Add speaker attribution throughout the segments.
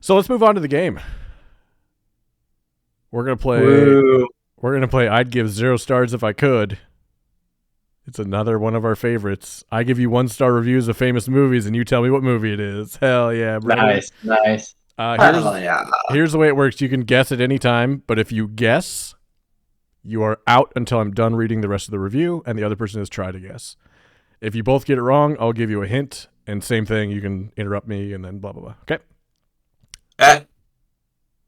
Speaker 1: So let's move on to the game. We're gonna play.
Speaker 2: Woo.
Speaker 1: We're gonna play. I'd give 0 stars if I could. It's another one of our favorites. I give you 1-star reviews of famous movies, and you tell me what movie it is. Hell yeah, bro!
Speaker 2: Nice.
Speaker 1: Here's the way it works. You can guess at any time, but if you guess, you are out until I'm done reading the rest of the review, and the other person has tried to guess. If you both get it wrong, I'll give you a hint, and same thing. You can interrupt me, and then blah blah blah. Okay.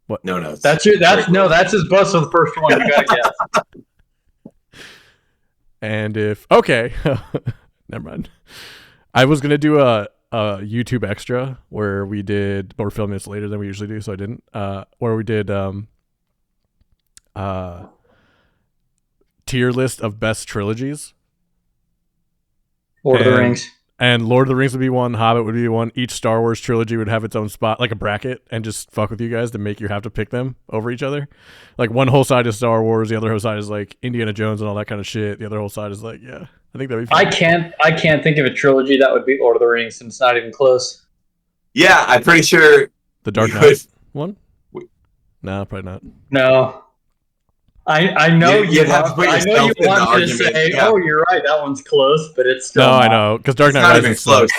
Speaker 1: What?
Speaker 3: No.
Speaker 2: That's his bust for the first one. You gotta guess.
Speaker 1: And if never mind. I was gonna do a YouTube extra where we did, but we're filming this later than we usually do, so I didn't. Where we did tier list of best trilogies.
Speaker 2: Lord of the Rings.
Speaker 1: And Lord of the Rings would be one, Hobbit would be one. Each Star Wars trilogy would have its own spot, like a bracket, and just fuck with you guys to make you have to pick them over each other. Like one whole side is Star Wars, the other whole side is like Indiana Jones and all that kind of shit. The other whole side is like, yeah, I think that'd be fun.
Speaker 2: I can't think of a trilogy that would beat Lord of the Rings, and it's not even close.
Speaker 3: Yeah, I'm pretty sure.
Speaker 1: The Dark Knight one? No, probably not.
Speaker 2: No. I know you wanted to say,
Speaker 3: yeah.
Speaker 2: oh, you're right, that one's close, but it's still
Speaker 1: No,
Speaker 2: not.
Speaker 1: I know, because Dark Knight Rises
Speaker 3: close.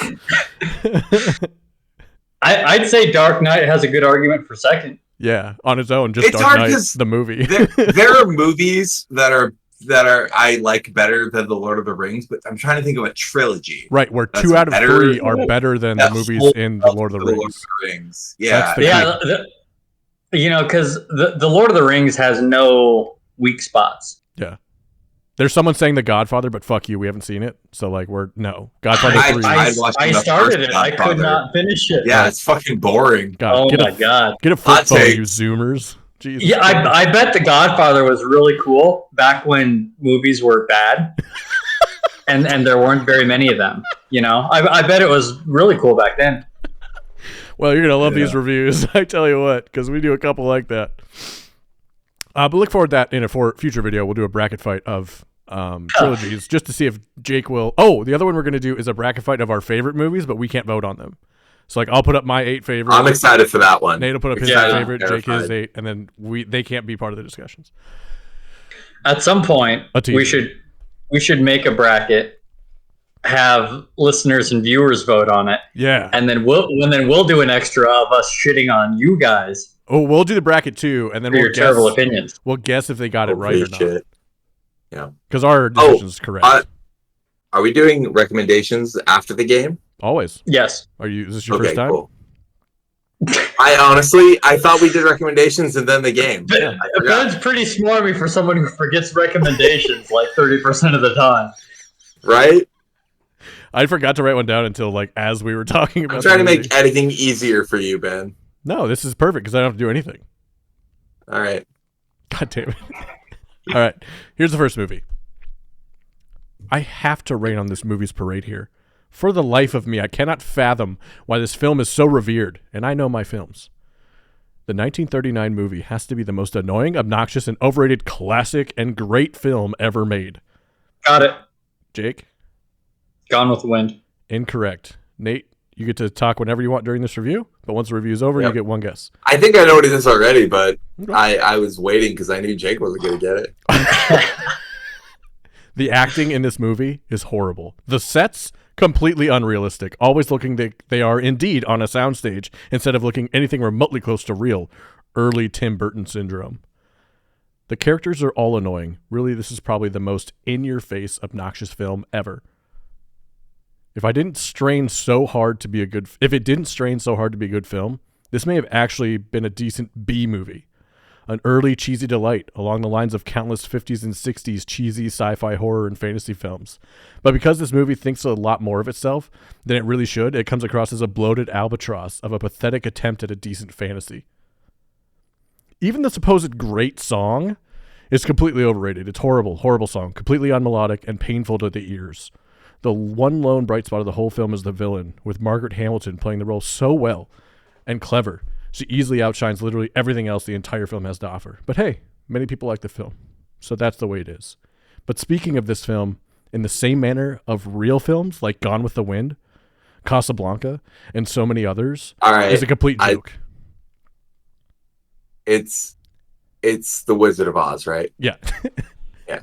Speaker 2: I'd say Dark Knight has a good argument for second.
Speaker 1: Yeah, on its own, just
Speaker 3: It's
Speaker 1: Dark
Speaker 3: hard
Speaker 1: Knight,
Speaker 3: 'cause
Speaker 1: the movie.
Speaker 3: there are movies that are I like better than the Lord of the Rings, but I'm trying to think of a trilogy.
Speaker 1: Right, where
Speaker 3: That's
Speaker 1: 2 out of
Speaker 3: better
Speaker 1: 3 are better than the movies in the Lord of the Rings.
Speaker 3: Yeah.
Speaker 2: Because the Lord of the Rings has no weak spots.
Speaker 1: Yeah. There's someone saying The Godfather, but fuck you, we haven't seen it. So, like, Godfather 3.
Speaker 2: I started it. I could not finish it.
Speaker 3: Yeah, it's fucking boring.
Speaker 1: God,
Speaker 2: God.
Speaker 1: Get a flip phone, you Zoomers. Jesus.
Speaker 2: Yeah, I bet The Godfather was really cool back when movies were bad. and there weren't very many of them. I bet it was really cool back then.
Speaker 1: Well, you're going to love these reviews, I tell you what, because we do a couple like that. But look forward to that in a future video. We'll do a bracket fight of trilogies just to see if Jake will. Oh, the other one we're going to do is a bracket fight of our favorite movies, but we can't vote on them. So, like, I'll put up my 8 favorites.
Speaker 3: I'm excited for that one.
Speaker 1: Nate will put up his favorite, Jake his 8, and then they can't be part of the discussions.
Speaker 2: At some point, we should make a bracket, have listeners and viewers vote on it.
Speaker 1: Yeah.
Speaker 2: And then we'll do an extra of us shitting on you guys.
Speaker 1: Oh, we'll do the bracket too, and then we'll
Speaker 2: guess terrible opinions.
Speaker 1: We'll guess if they got it right or not.
Speaker 3: Yeah,
Speaker 1: because our decision is correct.
Speaker 3: Are we doing recommendations after the game?
Speaker 1: Always.
Speaker 2: Yes.
Speaker 1: Is this your first time?
Speaker 3: Cool. I thought we did recommendations and then the game.
Speaker 2: Ben's pretty smarmy for someone who forgets recommendations like 30% of the time.
Speaker 3: Right?
Speaker 1: I forgot to write one down until as we were talking about.
Speaker 3: I'm trying to make editing easier for you, Ben.
Speaker 1: No, this is perfect because I don't have to do anything.
Speaker 3: All right.
Speaker 1: God damn it. All right. Here's the first movie. I have to rain on this movie's parade here. For the life of me, I cannot fathom why this film is so revered, and I know my films. The 1939 movie has to be the most annoying, obnoxious, and overrated classic and great film ever made.
Speaker 2: Got it.
Speaker 1: Jake?
Speaker 2: Gone with the Wind.
Speaker 1: Incorrect. Nate? You get to talk whenever you want during this review, but once the review's over, you get one guess.
Speaker 3: I think I know what it is already, but I was waiting because I knew Jake wasn't going to get it.
Speaker 1: The acting in this movie is horrible. The sets, completely unrealistic, always looking they are indeed on a soundstage instead of looking anything remotely close to real. Early Tim Burton syndrome. The characters are all annoying. Really, this is probably the most in-your-face, obnoxious film ever. If it didn't strain so hard to be a good film, this may have actually been a decent B movie. An early cheesy delight along the lines of countless 50s and 60s cheesy sci-fi horror and fantasy films. But because this movie thinks a lot more of itself than it really should, it comes across as a bloated albatross of a pathetic attempt at a decent fantasy. Even the supposed great song is completely overrated. It's horrible, horrible song, completely unmelodic and painful to the ears. The one lone bright spot of the whole film is the villain, with Margaret Hamilton playing the role so well and clever. She easily outshines literally everything else the entire film has to offer. But hey, many people like the film, so that's the way it is. But speaking of this film, in the same manner of real films like Gone with the Wind, Casablanca, and so many others, is a complete joke.
Speaker 3: it's the Wizard of Oz, right?
Speaker 1: Yeah.
Speaker 3: Yeah,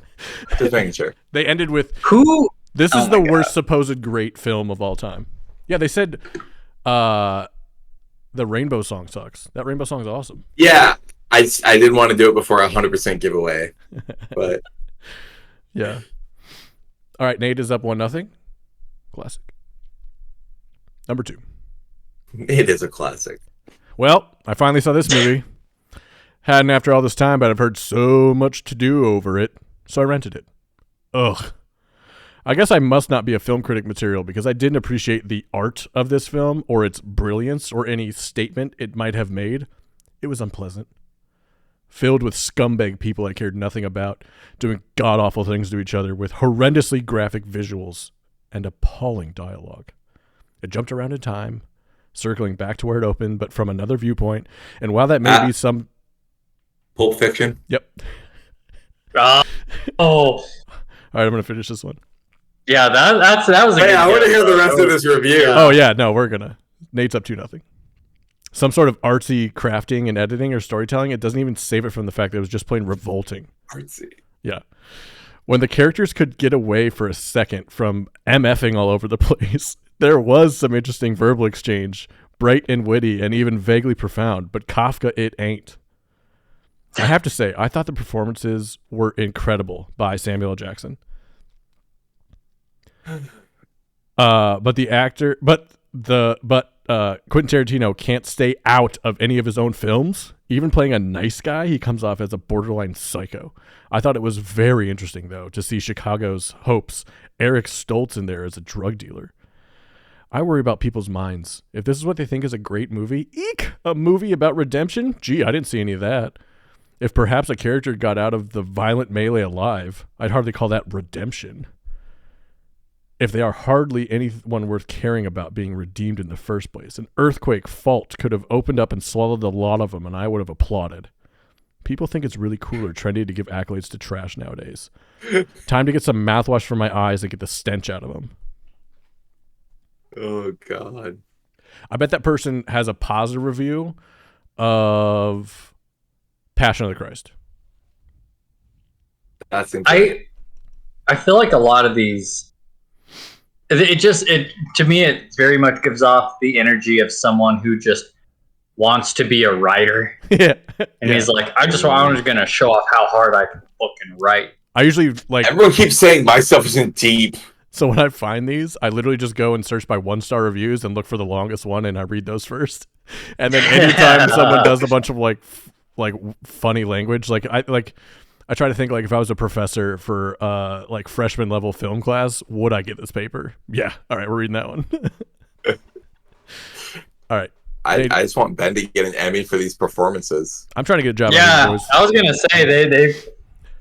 Speaker 3: just making sure.
Speaker 1: They ended with
Speaker 2: Who?
Speaker 1: this
Speaker 2: Oh
Speaker 1: is the
Speaker 2: my
Speaker 1: worst supposed great film of all time. Yeah, they said the Rainbow Song sucks. That Rainbow Song is awesome.
Speaker 3: Yeah, I didn't want to do it before 100% giveaway, but
Speaker 1: Yeah. All right, Nate is up 1-0. Classic. Number 2.
Speaker 3: it is a classic.
Speaker 1: Well, I finally saw this movie. Hadn't after all this time, but I've heard so much to do over it, so I rented it. Ugh. I guess I must not be a film critic material because I didn't appreciate the art of this film or its brilliance or any statement it might have made. It was unpleasant. Filled with scumbag people I cared nothing about, doing god-awful things to each other with horrendously graphic visuals and appalling dialogue. It jumped around in time, circling back to where it opened, but from another viewpoint. And while that may be some...
Speaker 3: Pulp Fiction?
Speaker 1: Yep.
Speaker 2: Oh.
Speaker 1: All right, I'm going to finish this one.
Speaker 2: Yeah, that was a good
Speaker 3: I want to
Speaker 2: guess,
Speaker 3: hear the
Speaker 2: though.
Speaker 3: rest of this review.
Speaker 2: Yeah.
Speaker 1: Oh, yeah, no, we're going to... Nate's up 2-0. Some sort of artsy crafting and editing or storytelling. It doesn't even save it from the fact that it was just plain revolting.
Speaker 3: Artsy.
Speaker 1: Yeah. When the characters could get away for a second from MFing all over the place, there was some interesting verbal exchange, bright and witty and even vaguely profound, but Kafka it ain't. I have to say, I thought the performances were incredible by Samuel L. Jackson. But Quentin Tarantino can't stay out of any of his own films. Even playing a nice guy, he comes off as a borderline psycho. I thought it was very interesting, though, to see Chicago's hopes, Eric Stoltz, in there as a drug dealer. I worry about people's minds. If this is what they think is a great movie, eek! A movie about redemption? Gee, I didn't see any of that. If perhaps a character got out of the violent melee alive, I'd hardly call that redemption. If they are hardly anyone worth caring about being redeemed in the first place, an earthquake fault could have opened up and swallowed a lot of them, and I would have applauded. People think it's really cool or trendy to give accolades to trash nowadays. Time to get some mouthwash for my eyes and get the stench out of them.
Speaker 3: Oh, God.
Speaker 1: I bet that person has a positive review of Passion of the Christ.
Speaker 3: That's incredible.
Speaker 2: I feel like a lot of these, it to me it very much gives off the energy of someone who just wants to be a writer.
Speaker 1: Yeah.
Speaker 2: And he's like, I'm just going to show off how hard I can fucking write.
Speaker 1: I usually like...
Speaker 3: Everyone keeps saying my stuff isn't deep.
Speaker 1: So when I find these, I literally just go and search by 1-star reviews and look for the longest one, and I read those first. And then anytime someone does a bunch of like funny language, I try to think, like, if I was a professor for like freshman level film class, would I get this paper? Yeah. All right, we're reading that one. All right.
Speaker 3: I just want Ben to get an Emmy for these performances.
Speaker 1: I'm trying to get a job.
Speaker 2: Yeah,
Speaker 1: on these boys.
Speaker 2: I was gonna say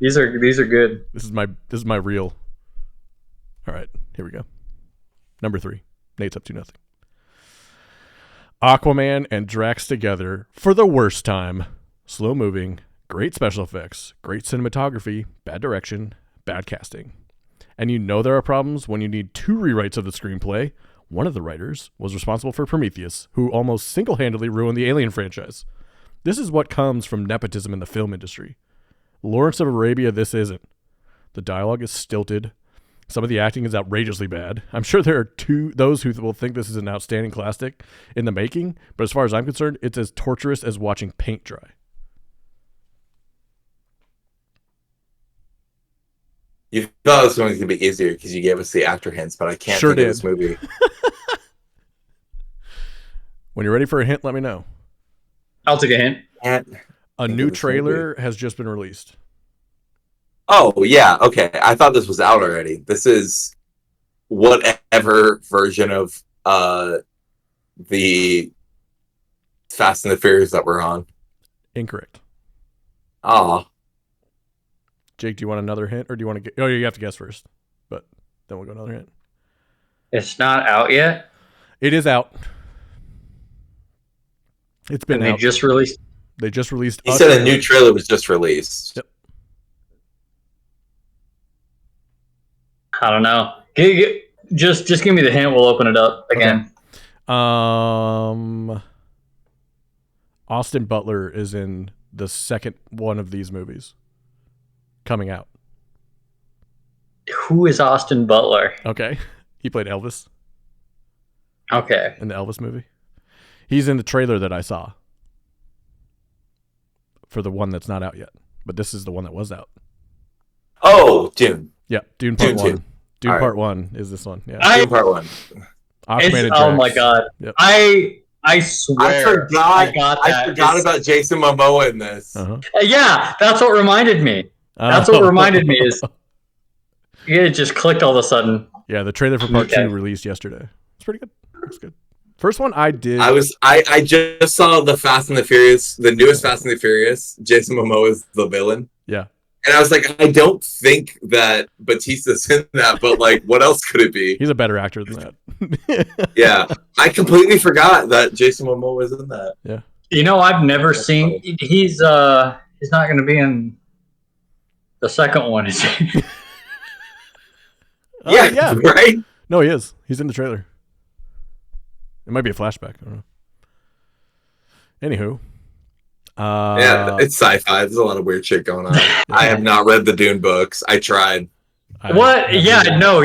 Speaker 2: these are good.
Speaker 1: This is my reel. All right, here we go. Number 3. Nate's up 2-0. Aquaman and Drax together for the worst time. Slow moving, great special effects, great cinematography, bad direction, bad casting. And you know there are problems when you need 2 rewrites of the screenplay. One of the writers was responsible for Prometheus, who almost single-handedly ruined the Alien franchise. This is what comes from nepotism in the film industry. Lawrence of Arabia, this isn't. The dialogue is stilted. Some of the acting is outrageously bad. I'm sure there are those who will think this is an outstanding classic in the making, but as far as I'm concerned, it's as torturous as watching paint dry.
Speaker 3: You thought this one was going to be easier because you gave us the actor hints, but I can't think of this movie.
Speaker 1: When you're ready for a hint, let me know.
Speaker 2: I'll take a hint.
Speaker 1: A new trailer has just been released.
Speaker 3: Oh, yeah. Okay. I thought this was out already. This is whatever version of the Fast and the Furious that we're on.
Speaker 1: Incorrect.
Speaker 3: Ah.
Speaker 1: Jake, do you want another hint, or do you want to get... Oh, you have to guess first, but then we'll go another hint.
Speaker 2: It's not out yet?
Speaker 1: It is out. It's been
Speaker 2: out. They just released...
Speaker 1: They just released...
Speaker 3: He said a new trailer was just released.
Speaker 1: Yep.
Speaker 2: I don't know. Just give me the hint. We'll open it up again.
Speaker 1: Okay. Austin Butler is in the second one of these movies coming out.
Speaker 2: Who is Austin Butler?
Speaker 1: Okay. He played Elvis
Speaker 2: Okay.
Speaker 1: in the Elvis movie. He's in the trailer that I saw for the one that's not out yet. But this is the one that was out.
Speaker 3: Oh, Dune.
Speaker 1: Yeah, Dune Part
Speaker 3: Dune
Speaker 1: 1.
Speaker 3: 2.
Speaker 1: Dune
Speaker 3: All
Speaker 1: Part
Speaker 3: right.
Speaker 1: 1 is this one. Yeah.
Speaker 3: Dune Part 1.
Speaker 1: Aquaman and
Speaker 2: Oh my
Speaker 1: Drax.
Speaker 2: god.
Speaker 1: Yep.
Speaker 2: I swear
Speaker 3: I forgot.
Speaker 2: I got
Speaker 3: I
Speaker 2: that.
Speaker 3: forgot about Jason Momoa in this.
Speaker 1: Uh-huh.
Speaker 2: Yeah, that's what reminded me. That's what reminded me is it just clicked all of a sudden.
Speaker 1: Yeah, the trailer for Part
Speaker 2: Okay.
Speaker 1: 2 released yesterday. It's pretty good. Looks good. First one I did.
Speaker 3: I just saw the Fast and the Furious, the newest Fast and the Furious. Jason Momoa is the villain.
Speaker 1: Yeah.
Speaker 3: And I was like, I don't think that Batista's in that, but like, what else could it be?
Speaker 1: He's a better actor than that.
Speaker 3: Yeah, I completely forgot that Jason Momoa was in that.
Speaker 1: Yeah.
Speaker 2: You know, I've never seen. He's not going to be in the second one, is he?
Speaker 3: Yeah, right.
Speaker 1: No, he is. He's in the trailer. It might be a flashback. I don't know. Anywho.
Speaker 3: Yeah, it's sci-fi. There's a lot of weird shit going on. I have not read the Dune books. I tried.
Speaker 2: What? Yeah, no.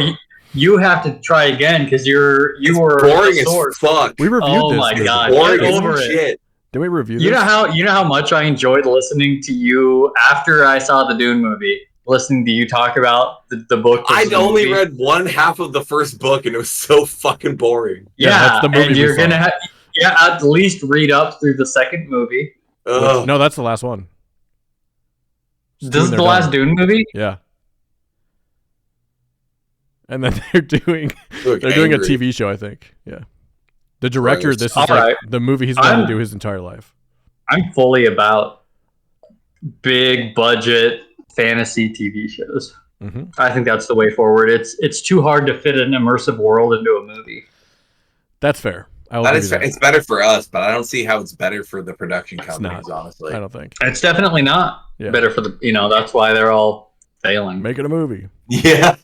Speaker 2: You have to try again because you were
Speaker 3: Boring
Speaker 2: the
Speaker 3: as
Speaker 2: source.
Speaker 3: fuck.
Speaker 1: We reviewed
Speaker 2: Oh
Speaker 1: this.
Speaker 2: my
Speaker 1: movie.
Speaker 2: God.
Speaker 3: Boring
Speaker 2: Get
Speaker 3: as
Speaker 2: over it.
Speaker 3: shit.
Speaker 1: Did we review this?
Speaker 2: You know how much I enjoyed listening to you after I saw the Dune movie. Listening to you talk about the book.
Speaker 3: I'd only read one half of the first book, and it was so fucking boring.
Speaker 1: Yeah, that's the movie
Speaker 2: and
Speaker 1: we
Speaker 2: you're
Speaker 1: saw.
Speaker 2: gonna at least read up through the second movie.
Speaker 3: Ugh.
Speaker 1: No, that's the last one.
Speaker 2: This is the last Dune movie.
Speaker 1: Yeah. And then they're doing
Speaker 3: Look
Speaker 1: a
Speaker 3: angry.
Speaker 1: TV show, I think. Yeah. The director,
Speaker 3: Gross.
Speaker 1: this is
Speaker 2: All
Speaker 1: like
Speaker 2: right.
Speaker 1: the movie he's going to do his entire life.
Speaker 2: I'm fully about big budget fantasy TV shows.
Speaker 1: Mm-hmm.
Speaker 2: I think that's the way forward. It's too hard to fit an immersive world into a movie.
Speaker 1: That's fair. I will
Speaker 3: That
Speaker 1: give
Speaker 3: is
Speaker 1: you that.
Speaker 3: it's better for us, but I don't see how it's better for the production
Speaker 1: not.
Speaker 3: companies, honestly.
Speaker 1: I don't think.
Speaker 2: It's definitely not
Speaker 1: Yeah.
Speaker 2: better for the that's why they're all failing.
Speaker 1: Make it a movie.
Speaker 3: Yeah.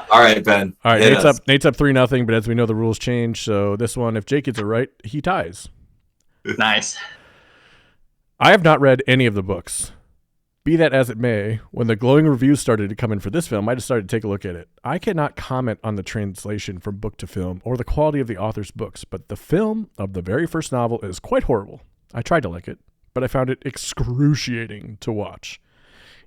Speaker 3: All right, Ben.
Speaker 1: All right,
Speaker 3: hit
Speaker 1: Nate's
Speaker 3: us.
Speaker 1: up. Nate's up 3-0, but as we know, the rules change. So this one, if Jake gets it right, he ties.
Speaker 2: Nice.
Speaker 1: I have not read any of the books. Be that as it may, when the glowing reviews started to come in for this film, I decided to take a look at it. I cannot comment on the translation from book to film or the quality of the author's books, but the film of the very first novel is quite horrible. I tried to like it, but I found it excruciating to watch.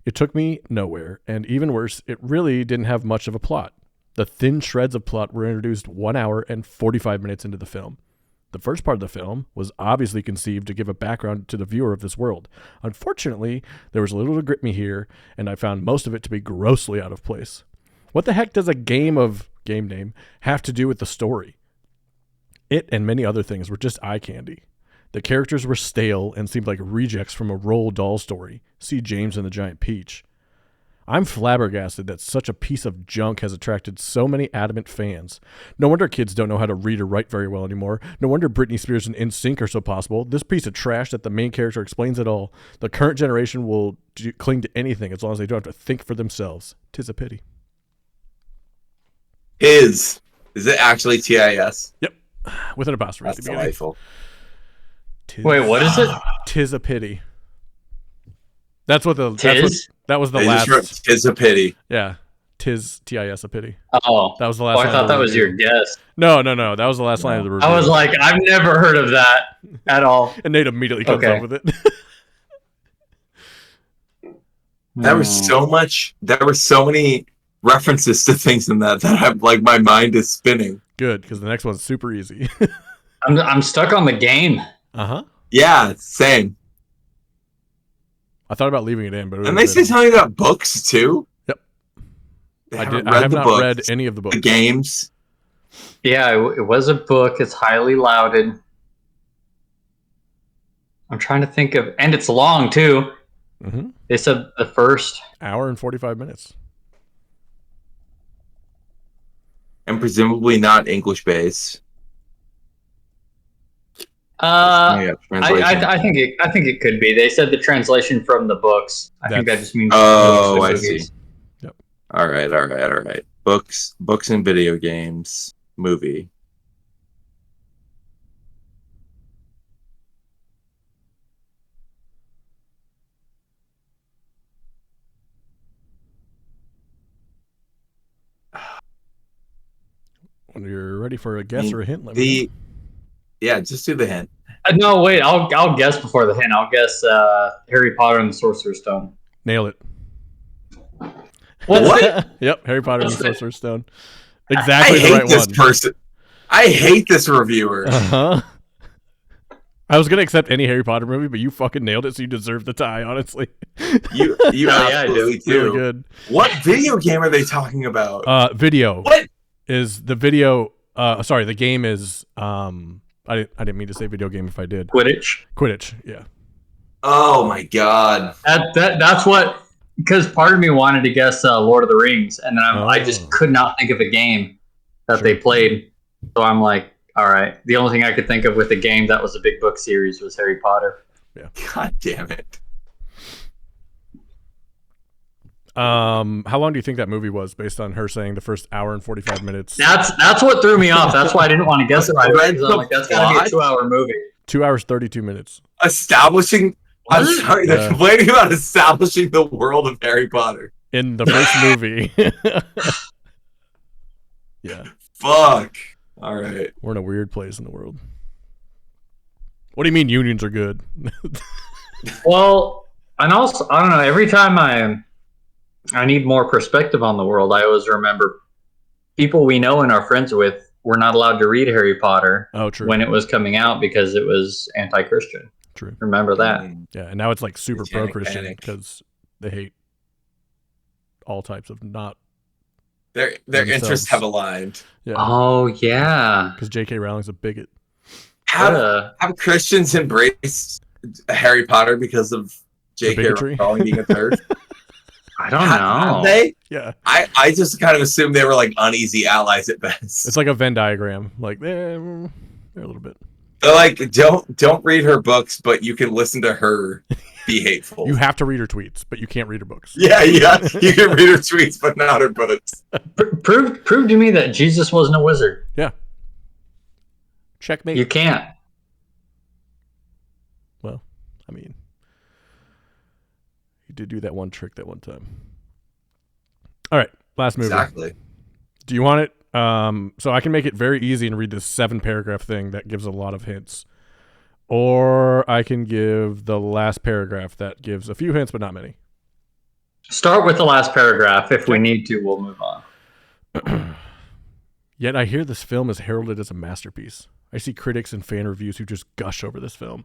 Speaker 1: It took me nowhere, and even worse, it really didn't have much of a plot. The thin shreds of plot were introduced 1 hour and 45 minutes into the film. The first part of the film was obviously conceived to give a background to the viewer of this world. Unfortunately, there was little to grip me here, and I found most of it to be grossly out of place. What the heck does a game name have to do with the story? It and many other things were just eye candy. The characters were stale and seemed like rejects from a Roald Dahl story. See James and the Giant Peach. I'm flabbergasted that such a piece of junk has attracted so many adamant fans. No wonder kids don't know how to read or write very well anymore. No wonder Britney Spears and NSYNC are so possible. This piece of trash that the main character explains it all. The current generation will cling to anything as long as they don't have to think for themselves. 'Tis a pity.
Speaker 3: Is it actually TIS?
Speaker 1: Yep. With an apostrophe at
Speaker 3: That's
Speaker 1: the beginning.
Speaker 3: delightful.
Speaker 2: Wait, what is it?
Speaker 1: 'Tis a pity. That was the
Speaker 3: They
Speaker 1: last.
Speaker 3: just wrote, "Tis a pity."
Speaker 1: Yeah. Tis TIS a pity.
Speaker 2: Oh,
Speaker 1: That was the last
Speaker 2: I
Speaker 1: line
Speaker 2: thought
Speaker 1: of the
Speaker 2: that was
Speaker 1: review.
Speaker 2: your guess.
Speaker 1: No. That was the last line of the review.
Speaker 2: I was like, I've never heard of that at all.
Speaker 1: And Nate immediately comes
Speaker 2: Okay.
Speaker 1: up with it.
Speaker 3: There were so many references to things in that I'm like, my mind is spinning.
Speaker 1: Good, because the next one's super easy.
Speaker 2: I'm stuck on the game.
Speaker 1: Uh-huh.
Speaker 3: Yeah, same.
Speaker 1: I thought about leaving it in, but it
Speaker 3: And
Speaker 1: would've
Speaker 3: they say
Speaker 1: been-
Speaker 3: something about books too.
Speaker 1: Yep.
Speaker 3: They
Speaker 1: I
Speaker 3: haven't
Speaker 1: have
Speaker 3: the
Speaker 1: not
Speaker 3: books,
Speaker 1: read any of the books.
Speaker 3: the games.
Speaker 2: Yeah, it was a book. It's highly lauded. I'm trying to think of, and it's long too.
Speaker 1: Mm-hmm.
Speaker 2: They said the first.
Speaker 1: Hour and 45 minutes.
Speaker 3: And presumably not English based.
Speaker 2: I
Speaker 3: Translation.
Speaker 2: think it could be. They said the translation from the books. I think that
Speaker 1: That's-
Speaker 2: just means.
Speaker 3: Oh, I
Speaker 2: books and
Speaker 3: see.
Speaker 2: movies.
Speaker 3: All right. Books and video games movie.
Speaker 1: you're ready for a guess or a hint, let me know.
Speaker 3: Yeah, just do the hint.
Speaker 2: No, wait. I'll guess before the hint. I'll guess Harry Potter and the Sorcerer's Stone.
Speaker 1: Nail it.
Speaker 3: What?
Speaker 1: Yep, Harry Potter and the Sorcerer's Stone. Exactly the right one.
Speaker 3: I hate this person. I hate this reviewer.
Speaker 1: Uh-huh. I was gonna accept any Harry Potter movie, but you fucking nailed it, so you deserve the tie. Honestly,
Speaker 3: you absolutely do.
Speaker 1: Really good.
Speaker 3: What video game are they talking about?
Speaker 1: Video.
Speaker 3: What
Speaker 1: is the video? Sorry, the game is. I didn't mean to say video game. If I did, Quidditch. Yeah.
Speaker 3: Oh my god.
Speaker 2: That's what. Because part of me wanted to guess Lord of the Rings, and then I just could not think of a game that they played. So I'm like, all right. The only thing I could think of with a game that was a big book series was Harry Potter.
Speaker 1: Yeah.
Speaker 3: God damn it.
Speaker 1: How long do you think that movie was, based on her saying the first hour and 45 minutes?
Speaker 2: That's what threw me off. That's why I didn't want to guess it right away. I'm like, that's gotta be a 2-hour movie.
Speaker 1: 2 hours 32 minutes.
Speaker 3: Establishing. I'm sorry, they're complaining about establishing the world of Harry Potter
Speaker 1: in the first movie. Yeah.
Speaker 3: Fuck. All right.
Speaker 1: We're in a weird place in the world. What do you mean unions are good?
Speaker 2: Well, and also, I don't know, every time I need more perspective on the world, I always remember people we know and are friends with were not allowed to read Harry Potter when it was coming out because it was anti-Christian.
Speaker 1: True.
Speaker 2: Remember that.
Speaker 1: Yeah, and now it's like super pro-Christian because they hate all types of not.
Speaker 3: Their interests have aligned.
Speaker 1: Yeah.
Speaker 2: Oh yeah.
Speaker 1: Because J.K. Rowling's a bigot.
Speaker 3: Have Christians embraced Harry Potter because of J.K. Rowling being a third?
Speaker 2: I don't know.
Speaker 3: Have they?
Speaker 1: Yeah.
Speaker 3: I just kind of assumed they were like uneasy allies at best.
Speaker 1: It's like a Venn diagram. Like they're a little bit.
Speaker 3: They're like, don't read her books, but you can listen to her be hateful.
Speaker 1: You have to read her tweets, but you can't read her books.
Speaker 3: Yeah. You can read her tweets, but not her books.
Speaker 2: Prove to me that Jesus wasn't a wizard.
Speaker 1: Yeah. Checkmate.
Speaker 2: You can't.
Speaker 1: Well, I mean, he did do that one trick that one time. All right, last movie.
Speaker 3: Exactly.
Speaker 1: Do you want it? So I can make it very easy and read this 7-paragraph thing that gives a lot of hints. Or I can give the last paragraph that gives a few hints, but not many.
Speaker 2: Start with the last paragraph. If we need to, we'll move on.
Speaker 1: Yet I hear this film is heralded as a masterpiece. I see critics and fan reviews who just gush over this film.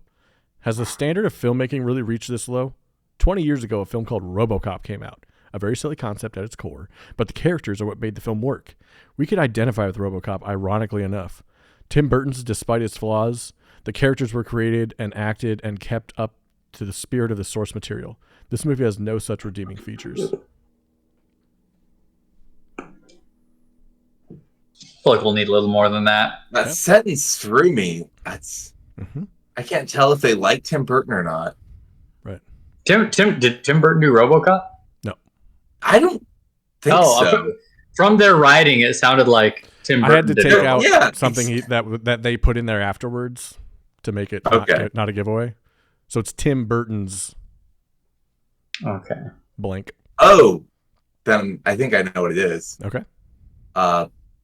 Speaker 1: Has the standard of filmmaking really reached this low? 20 years ago, a film called RoboCop came out. A very silly concept at its core, but the characters are what made the film work. We could identify with RoboCop, ironically enough. Tim Burton's, despite its flaws, the characters were created and acted and kept up to the spirit of the source material. This movie has no such redeeming features.
Speaker 2: I feel like we'll need a little more than that.
Speaker 3: That sentence threw me. That's. I can't tell if they like Tim Burton or not.
Speaker 1: Right.
Speaker 2: Did Tim Burton do RoboCop?
Speaker 1: No.
Speaker 3: I don't think so.
Speaker 2: From their writing, it sounded like Tim Burton.
Speaker 1: I had to
Speaker 2: did
Speaker 1: take
Speaker 2: it.
Speaker 1: out something that they put in there afterwards to make it not a giveaway. So it's Tim Burton's.
Speaker 2: Okay.
Speaker 1: Blank.
Speaker 3: Oh, then I think I know what it is.
Speaker 1: Okay.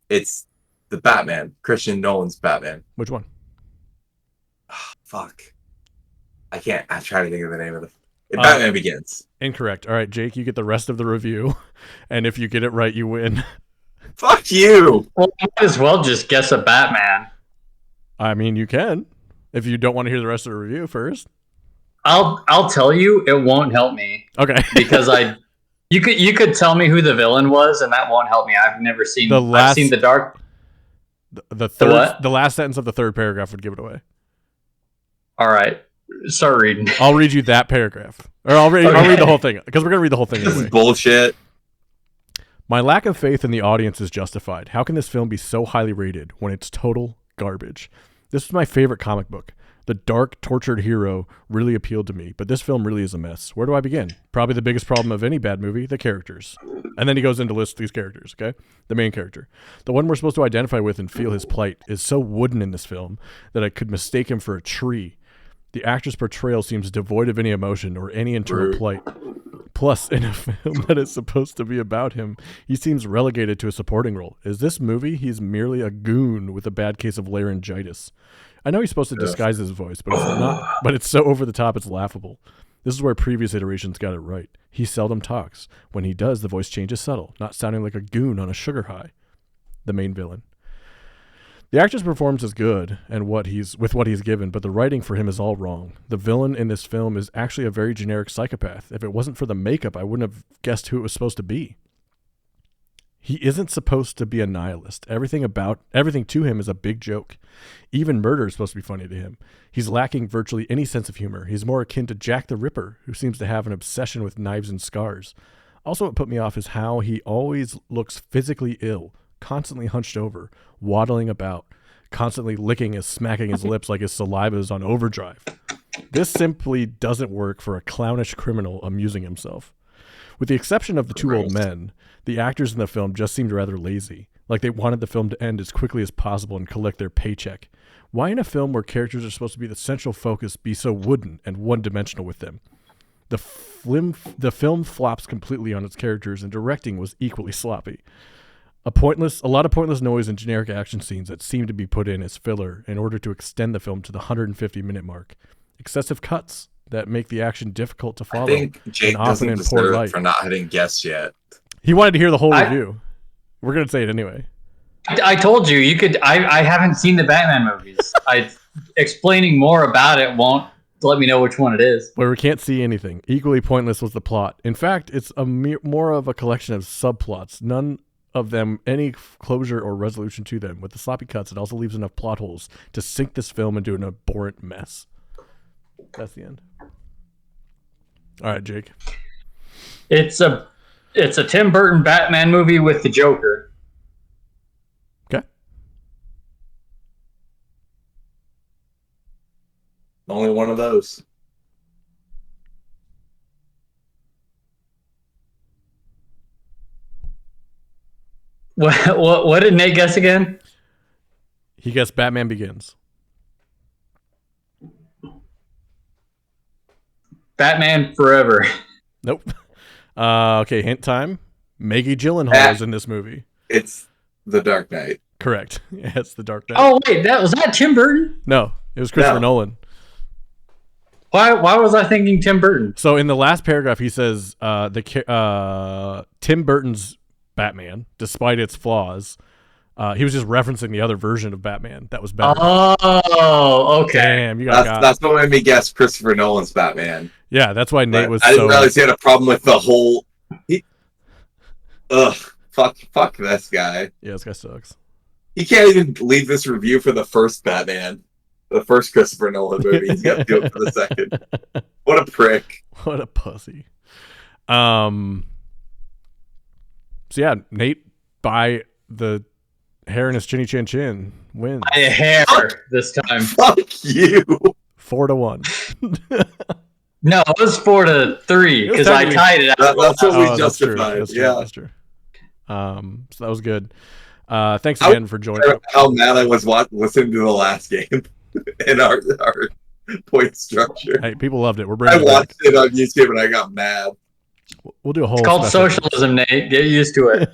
Speaker 3: It's the Batman, Christian Nolan's Batman.
Speaker 1: Which one?
Speaker 3: Oh, fuck. I can't. I'm trying to think of the name of it. Batman Begins.
Speaker 1: Incorrect. All right, Jake, you get the rest of the review, and if you get it right, you win.
Speaker 3: Fuck you.
Speaker 2: Well, you might as well just guess a Batman.
Speaker 1: I mean, you can. If you don't want to hear the rest of the review first.
Speaker 2: I'll tell you, it won't help me.
Speaker 1: Okay.
Speaker 2: Because you could tell me who the villain was, and that won't help me. I've never seen. I've seen The Dark.
Speaker 1: The last sentence of the third paragraph would give it away.
Speaker 2: All right, start reading.
Speaker 1: I'll read you that paragraph, or I'll read the whole thing because we're gonna read the whole thing.
Speaker 3: This
Speaker 1: anyway.
Speaker 3: is bullshit.
Speaker 1: My lack of faith in the audience is justified. How can this film be so highly rated when it's total garbage? This was my favorite comic book. The dark, tortured hero really appealed to me, but this film really is a mess. Where do I begin? Probably the biggest problem of any bad movie, the characters. And then he goes into list these characters, okay? The main character. The one we're supposed to identify with and feel his plight is so wooden in this film that I could mistake him for a tree. The actor's portrayal seems devoid of any emotion or any internal plight. Plus, in a film that is supposed to be about him, he seems relegated to a supporting role. Is this movie, he's merely a goon with a bad case of laryngitis. I know he's supposed to disguise his voice, but it's not. But it's so over the top, it's laughable. This is where previous iterations got it right. He seldom talks. When he does, the voice change is subtle, not sounding like a goon on a sugar high. The main villain. The actor's performance is good and what he's given, but the writing for him is all wrong. The villain in this film is actually a very generic psychopath. If it wasn't for the makeup, I wouldn't have guessed who it was supposed to be. He isn't supposed to be a nihilist. Everything to him is a big joke. Even murder is supposed to be funny to him. He's lacking virtually any sense of humor. He's more akin to Jack the Ripper, who seems to have an obsession with knives and scars. Also, what put me off is how he always looks physically ill, constantly hunched over, waddling about, constantly licking and smacking his lips like his saliva is on overdrive. This simply doesn't work for a clownish criminal amusing himself. With the exception of the two old men, the actors in the film just seemed rather lazy, like they wanted the film to end as quickly as possible and collect their paycheck. Why in a film where characters are supposed to be the central focus be so wooden and one-dimensional with them? The film flops completely on its characters, and directing was equally sloppy. A lot of pointless noise and generic action scenes that seem to be put in as filler in order to extend the film to the 150-minute mark. Excessive cuts that make the action difficult to follow.
Speaker 3: I think Jake doesn't deserve it for not having guessed yet.
Speaker 1: He wanted to hear the whole review. We're going to say it anyway.
Speaker 2: I told you could. I haven't seen the Batman movies. Explaining more about it won't let me know which one it is.
Speaker 1: Where we can't see anything. Equally pointless was the plot. In fact, it's more of a collection of subplots. None of them any closure or resolution to them. With the sloppy cuts, it also leaves enough plot holes to sink this film into an abhorrent mess. That's the end. All right, Jake.
Speaker 2: It's a Tim Burton Batman movie with the Joker.
Speaker 1: Okay.
Speaker 3: Only one of those.
Speaker 2: What did Nate guess again?
Speaker 1: He guessed Batman Begins.
Speaker 2: Batman Forever.
Speaker 1: Nope. Okay, hint time. Maggie Gyllenhaal is in this movie.
Speaker 3: It's The Dark Knight.
Speaker 1: Correct. Yeah, it's The Dark Knight.
Speaker 2: Oh wait, was that Tim Burton?
Speaker 1: No, it was Christopher Nolan.
Speaker 2: Why was I thinking Tim Burton?
Speaker 1: So in the last paragraph, he says Tim Burton's Batman, despite its flaws, he was just referencing the other version of Batman that was better.
Speaker 2: Oh, okay.
Speaker 1: Damn, you got
Speaker 3: That's what made me guess Christopher Nolan's Batman.
Speaker 1: Yeah, that's why Nate was.
Speaker 3: I didn't realize he had a problem with the whole. Fuck this guy.
Speaker 1: Yeah, this guy sucks.
Speaker 3: He can't even leave this review for the first Batman, the first Christopher Nolan movie. He's got to do it for the second. What a prick!
Speaker 1: What a pussy. So yeah, Nate by the hair in his chinny chin chin wins.
Speaker 2: By a hair this time.
Speaker 3: Fuck you.
Speaker 1: 4-1.
Speaker 2: No, it was 4-3 because I tied it out.
Speaker 3: That's what we justified.
Speaker 1: That's true.
Speaker 3: Yeah,
Speaker 1: that's true. So that was good. Thanks again for joining.
Speaker 3: How mad I was listening to the last game in our point structure.
Speaker 1: Hey, people loved it.
Speaker 3: I watched it on YouTube and I got mad.
Speaker 1: We'll do a whole.
Speaker 2: It's called socialism, Nate. Get used to it.